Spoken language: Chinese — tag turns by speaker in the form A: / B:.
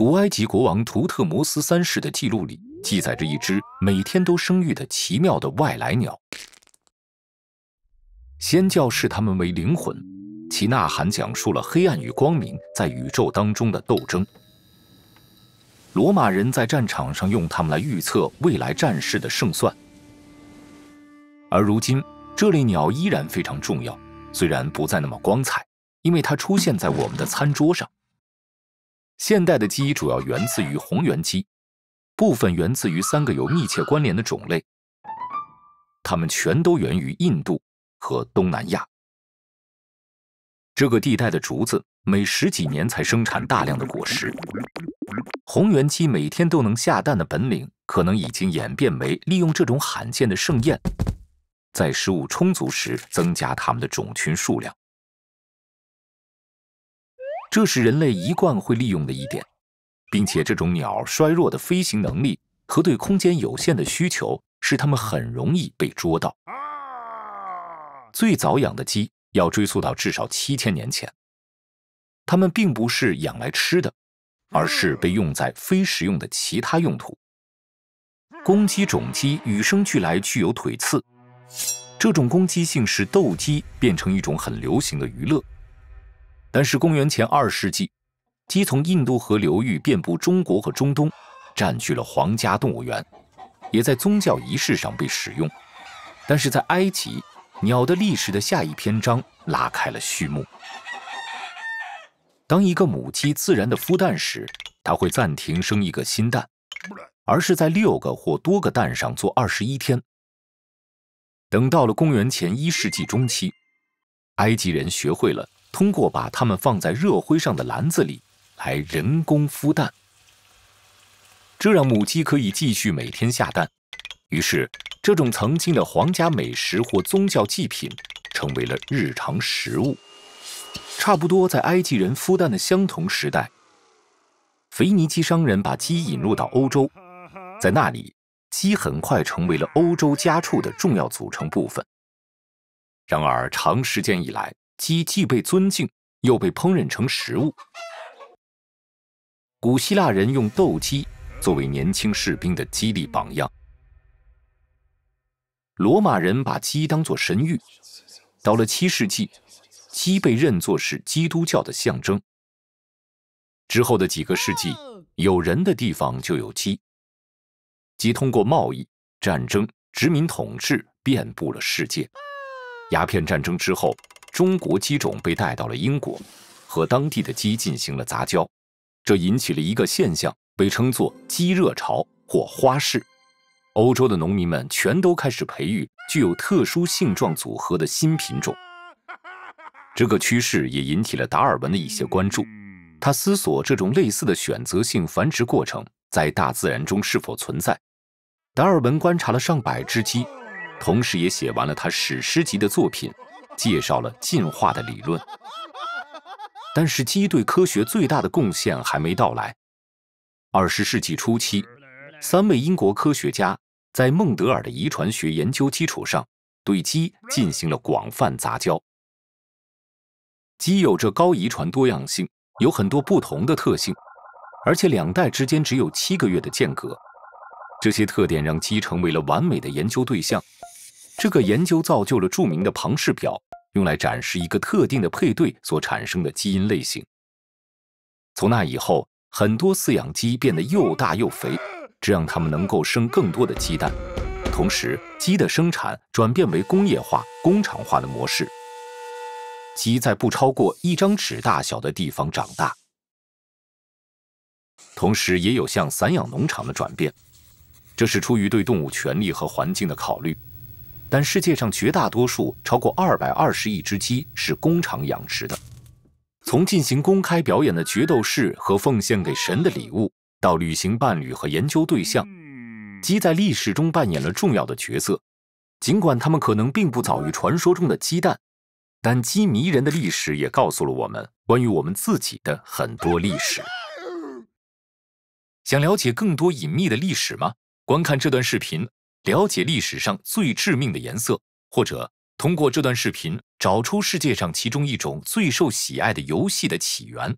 A: 古埃及国王图特摩斯3世的记录里记载着一只每天都生育的奇妙的外来鸟。仙教视它们为灵魂，其呐喊讲述了黑暗与光明在宇宙当中的斗争。罗马人在战场上用它们来预测未来战事的胜算。而如今，这类鸟依然非常重要，虽然不再那么光彩，因为它出现在我们的餐桌上。现代的鸡主要源自于红原鸡，部分源自于3个有密切关联的种类，它们全都源于印度和东南亚。这个地带的竹子每10几年才生产大量的果实。红原鸡每天都能下蛋的本领，可能已经演变为利用这种罕见的盛宴，在食物充足时增加它们的种群数量。这是人类一贯会利用的一点，并且这种鸟衰弱的飞行能力和对空间有限的需求，使它们很容易被捉到。最早养的鸡要追溯到至少7000年前，它们并不是养来吃的，而是被用在非食用的其他用途。公鸡、种鸡与生俱来具有腿刺，这种攻击性使斗鸡变成一种很流行的娱乐。但是公元前2世纪，鸡从印度河流域遍布中国和中东，占据了皇家动物园，也在宗教仪式上被使用。但是在埃及，鸟的历史的下一篇章拉开了序幕。当一个母鸡自然的孵蛋时，它会暂停生一个新蛋，而是在6个或多个蛋上做21天。等到了公元前1世纪中期，埃及人学会了通过把它们放在热灰上的篮子里来人工孵蛋，这让母鸡可以继续每天下蛋。于是，这种曾经的皇家美食或宗教祭品成为了日常食物。差不多在埃及人孵蛋的相同时代，腓尼基商人把鸡引入到欧洲，在那里，鸡很快成为了欧洲家畜的重要组成部分。然而，长时间以来，鸡既被尊敬，又被烹饪成食物。古希腊人用斗鸡作为年轻士兵的激励榜样。罗马人把鸡当作神谕。到了7世纪，鸡被认作是基督教的象征。之后的几个世纪，有人的地方就有鸡。鸡通过贸易、战争、殖民统治遍布了世界。鸦片战争之后，中国鸡种被带到了英国，和当地的鸡进行了杂交，这引起了一个现象，被称作鸡热潮或花市。欧洲的农民们全都开始培育具有特殊性状组合的新品种。这个趋势也引起了达尔文的一些关注，他思索这种类似的选择性繁殖过程在大自然中是否存在。达尔文观察了上百只鸡，同时也写完了他史诗级的作品，介绍了进化的理论。但是鸡对科学最大的贡献还没到来。20世纪初期，3位英国科学家在孟德尔的遗传学研究基础上，对鸡进行了广泛杂交。鸡有着高遗传多样性，有很多不同的特性，而且2代之间只有7个月的间隔。这些特点让鸡成为了完美的研究对象。这个研究造就了著名的庞氏表，用来展示一个特定的配对所产生的基因类型。从那以后，很多饲养鸡变得又大又肥，这让它们能够生更多的鸡蛋。同时，鸡的生产转变为工业化、工厂化的模式。鸡在不超过1张纸大小的地方长大。同时，也有向散养农场的转变，这是出于对动物权利和环境的考虑。但世界上绝大多数超过220亿只鸡是工厂养殖的。从进行公开表演的决斗士和奉献给神的礼物，到旅行伴侣和研究对象，鸡在历史中扮演了重要的角色。尽管它们可能并不早于传说中的鸡蛋，但鸡迷人的历史也告诉了我们关于我们自己的很多历史。想了解更多隐秘的历史吗？观看这段视频，了解历史上最致命的颜色，或者通过这段视频找出世界上其中一种最受喜爱的游戏的起源。